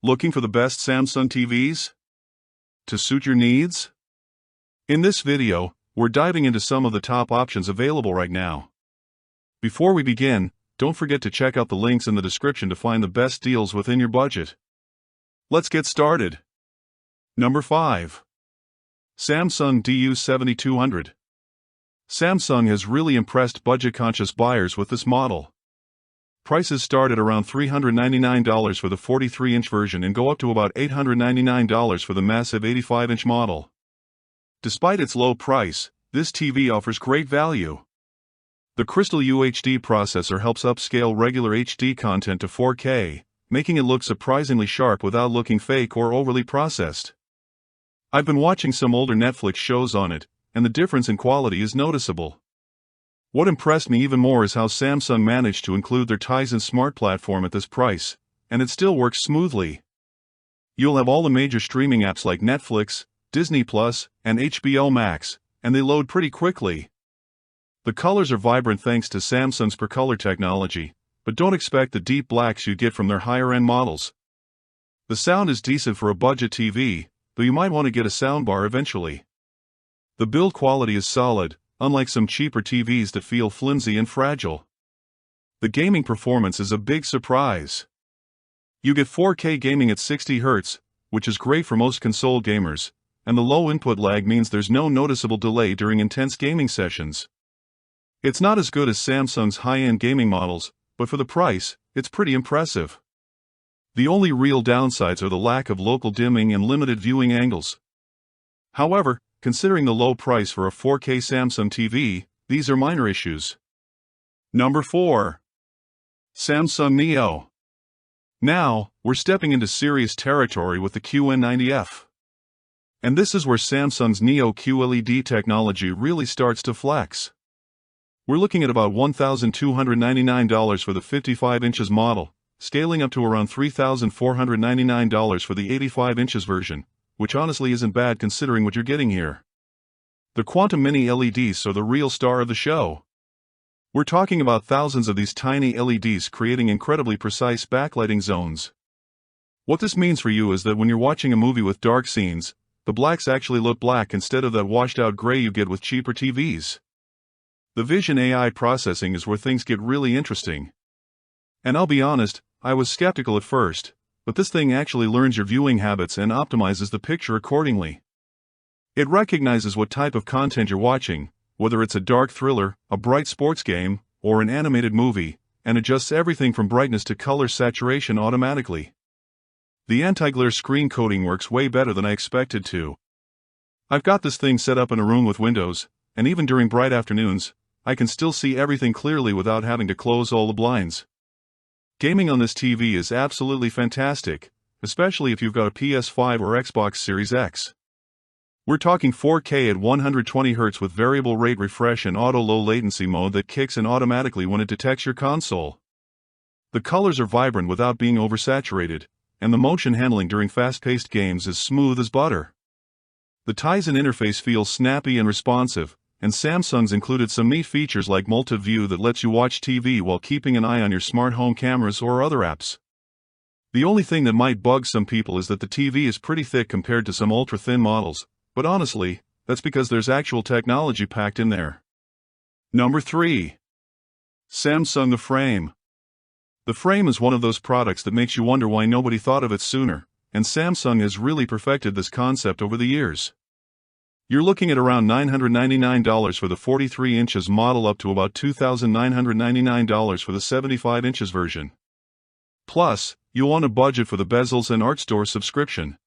Looking for the best Samsung TVs to suit your needs? In this video, we're diving into some of the top options available right now. Before we begin, don't forget to check out the links in the description to find the best deals within your budget. Let's get started. Number 5. Samsung DU7200. Samsung has really impressed budget-conscious buyers with this model. Prices start at around $399 for the 43-inch version and go up to about $899 for the massive 85-inch model. Despite its low price, this TV offers great value. The Crystal UHD processor helps upscale regular HD content to 4K, making it look surprisingly sharp without looking fake or overly processed. I've been watching some older Netflix shows on it, and the difference in quality is noticeable. What impressed me even more is how Samsung managed to include their Tizen Smart platform at this price, and it still works smoothly. You'll have all the major streaming apps like Netflix, Disney+, and HBO Max, and they load pretty quickly. The colors are vibrant thanks to Samsung's per-color technology, but don't expect the deep blacks you get from their higher-end models. The sound is decent for a budget TV, though you might want to get a soundbar eventually. The build quality is solid, unlike some cheaper TVs that feel flimsy and fragile. The gaming performance is a big surprise. You get 4K gaming at 60 Hz, which is great for most console gamers, and the low input lag means there's no noticeable delay during intense gaming sessions. It's not as good as Samsung's high-end gaming models, but for the price, it's pretty impressive. The only real downsides are the lack of local dimming and limited viewing angles. However, considering the low price for a 4K Samsung TV, these are minor issues. Number 4. Samsung Neo. Now, we're stepping into serious territory with the QN90F. And this is where Samsung's Neo QLED technology really starts to flex. We're looking at about $1,299 for the 55 inches model, scaling up to around $3,499 for the 85 inches version, which honestly isn't bad considering what you're getting here. The Quantum Mini LEDs are the real star of the show. We're talking about thousands of these tiny LEDs creating incredibly precise backlighting zones. What this means for you is that when you're watching a movie with dark scenes, the blacks actually look black instead of that washed-out gray you get with cheaper TVs. The Vision AI processing is where things get really interesting. And I'll be honest, I was skeptical at first, but this thing actually learns your viewing habits and optimizes the picture accordingly. It recognizes what type of content you're watching, whether it's a dark thriller, a bright sports game, or an animated movie, and adjusts everything from brightness to color saturation automatically. The anti-glare screen coating works way better than I expected to. I've got this thing set up in a room with windows, and even during bright afternoons, I can still see everything clearly without having to close all the blinds. Gaming on this TV is absolutely fantastic, especially if you've got a PS5 or Xbox Series X. We're talking 4K at 120 Hz with variable rate refresh and auto low latency mode that kicks in automatically when it detects your console. The colors are vibrant without being oversaturated, and the motion handling during fast-paced games is smooth as butter. The Tizen interface feels snappy and responsive, and Samsung's included some neat features like multi-view that lets you watch TV while keeping an eye on your smart home cameras or other apps. The only thing that might bug some people is that the TV is pretty thick compared to some ultra-thin models, but honestly, that's because there's actual technology packed in there. Number 3. Samsung The Frame. The Frame is one of those products that makes you wonder why nobody thought of it sooner, and Samsung has really perfected this concept over the years. You're looking at around $999 for the 43 inches model up to about $2,999 for the 75 inches version. Plus, you'll want a budget for the bezels and Art Store subscription.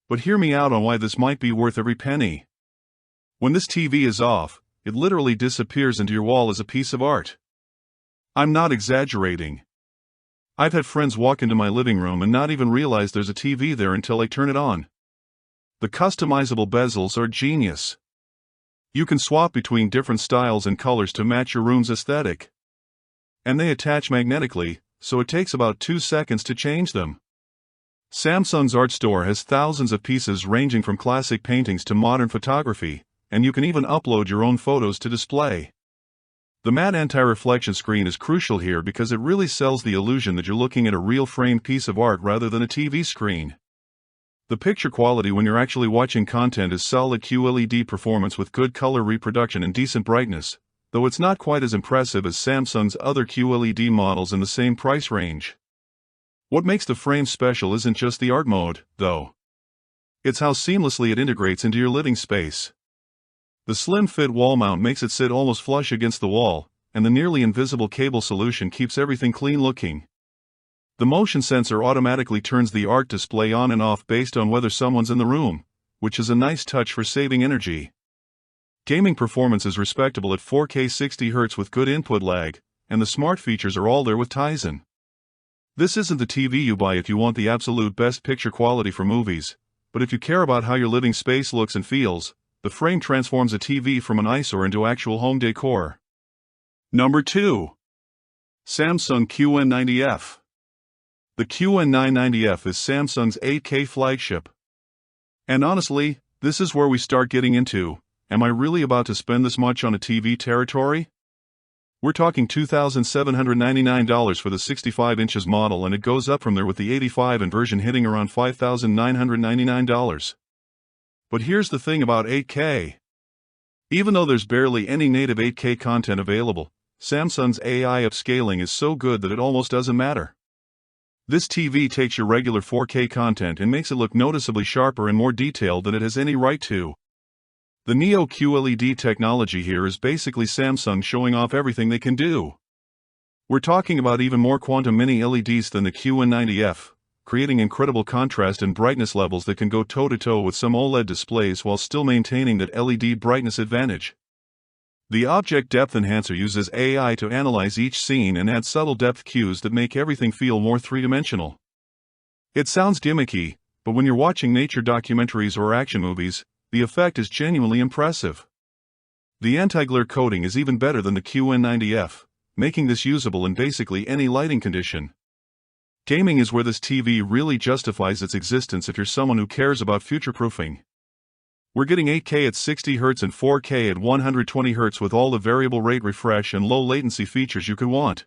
But hear me out on why this might be worth every penny. When this TV is off, it literally disappears into your wall as a piece of art. I'm not exaggerating. I've had friends walk into my living room and not even realize there's a TV there until I turn it on. The customizable bezels are genius. You can swap between different styles and colors to match your room's aesthetic. And they attach magnetically, so it takes about 2 seconds to change them. Samsung's Art Store has thousands of pieces ranging from classic paintings to modern photography, and you can even upload your own photos to display. The matte anti-reflection screen is crucial here because it really sells the illusion that you're looking at a real framed piece of art rather than a TV screen. The picture quality when you're actually watching content is solid QLED performance with good color reproduction and decent brightness, though it's not quite as impressive as Samsung's other QLED models in the same price range. What makes the frame special isn't just the art mode, though. It's how seamlessly it integrates into your living space. The slim-fit wall mount makes it sit almost flush against the wall, and the nearly invisible cable solution keeps everything clean-looking. The motion sensor automatically turns the art display on and off based on whether someone's in the room, which is a nice touch for saving energy. Gaming performance is respectable at 4K 60Hz with good input lag, and the smart features are all there with Tizen. This isn't the TV you buy if you want the absolute best picture quality for movies, but if you care about how your living space looks and feels, the frame transforms a TV from an eyesore into actual home decor. Number 2. Samsung QN90F. The QN90F is Samsung's 8K flagship. And honestly, this is where we start getting into, am I really about to spend this much on a TV territory? We're talking $2,799 for the 65 inches model, and it goes up from there with the 85 inch version hitting around $5,999. But here's the thing about 8K. Even though there's barely any native 8K content available, Samsung's AI upscaling is so good that it almost doesn't matter. This TV takes your regular 4K content and makes it look noticeably sharper and more detailed than it has any right to. The Neo QLED technology here is basically Samsung showing off everything they can do. We're talking about even more quantum mini LEDs than the QN90F, creating incredible contrast and brightness levels that can go toe-to-toe with some OLED displays while still maintaining that LED brightness advantage. The Object Depth Enhancer uses AI to analyze each scene and add subtle depth cues that make everything feel more three-dimensional. It sounds gimmicky, but when you're watching nature documentaries or action movies, the effect is genuinely impressive. The anti-glare coating is even better than the QN90F, making this usable in basically any lighting condition. Gaming is where this TV really justifies its existence if you're someone who cares about future-proofing. We're getting 8K at 60Hz and 4K at 120Hz with all the variable rate refresh and low latency features you could want.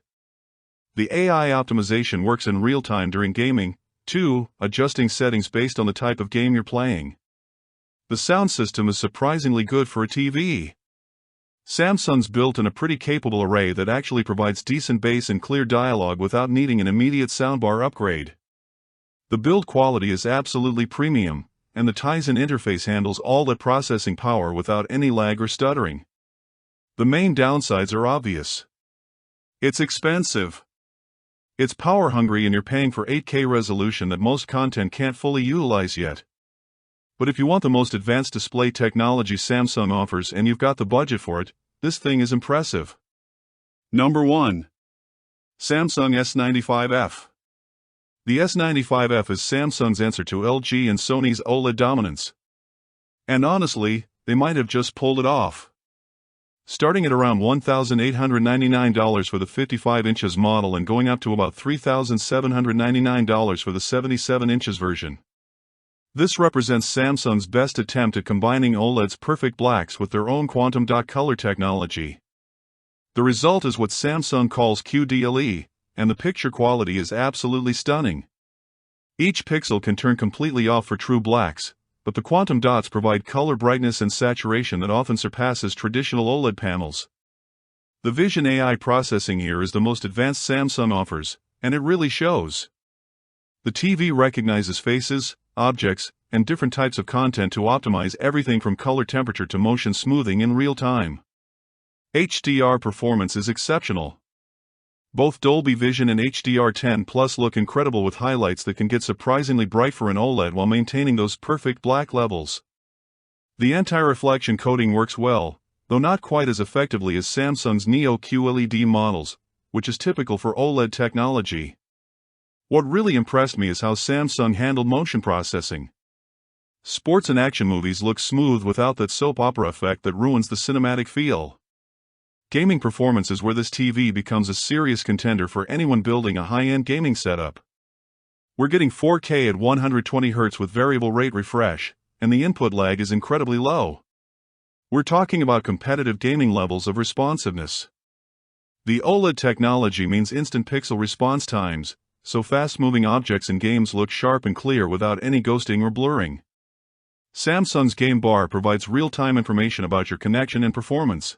The AI optimization works in real time during gaming, too, adjusting settings based on the type of game you're playing. The sound system is surprisingly good for a TV. Samsung's built in a pretty capable array that actually provides decent bass and clear dialogue without needing an immediate soundbar upgrade. The build quality is absolutely premium, and the Tizen interface handles all that processing power without any lag or stuttering. The main downsides are obvious. It's expensive. It's power hungry, and you're paying for 8K resolution that most content can't fully utilize yet. But if you want the most advanced display technology Samsung offers and you've got the budget for it, this thing is impressive. Number 1. Samsung S95F. The S95F is Samsung's answer to LG and Sony's OLED dominance. And honestly, they might have just pulled it off. Starting at around $1,899 for the 55 inches model and going up to about $3,799 for the 77 inches version. This represents Samsung's best attempt at combining OLED's perfect blacks with their own quantum dot color technology. The result is what Samsung calls QDLE, and the picture quality is absolutely stunning. Each pixel can turn completely off for true blacks, but the quantum dots provide color brightness and saturation that often surpasses traditional OLED panels. The Vision AI processing here is the most advanced Samsung offers, and it really shows. The TV recognizes faces, objects, and different types of content to optimize everything from color temperature to motion smoothing in real time. HDR performance is exceptional. Both Dolby Vision and HDR10 Plus look incredible with highlights that can get surprisingly bright for an OLED while maintaining those perfect black levels. The anti-reflection coating works well, though not quite as effectively as Samsung's Neo QLED models, which is typical for OLED technology. What really impressed me is how Samsung handled motion processing. Sports and action movies look smooth without that soap opera effect that ruins the cinematic feel. Gaming performance is where this TV becomes a serious contender for anyone building a high-end gaming setup. We're getting 4K at 120Hz with variable rate refresh, and the input lag is incredibly low. We're talking about competitive gaming levels of responsiveness. The OLED technology means instant pixel response times, so fast-moving objects in games look sharp and clear without any ghosting or blurring. Samsung's Game Bar provides real-time information about your connection and performance.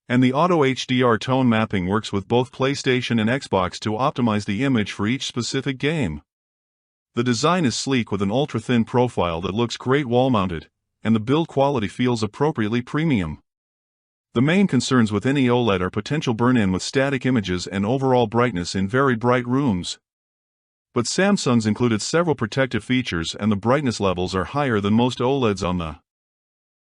And the Auto HDR tone mapping works with both PlayStation and Xbox to optimize the image for each specific game. The design is sleek with an ultra-thin profile that looks great wall-mounted, and the build quality feels appropriately premium. The main concerns with any OLED are potential burn-in with static images and overall brightness in very bright rooms. But Samsung's included several protective features and the brightness levels are higher than most OLEDs on the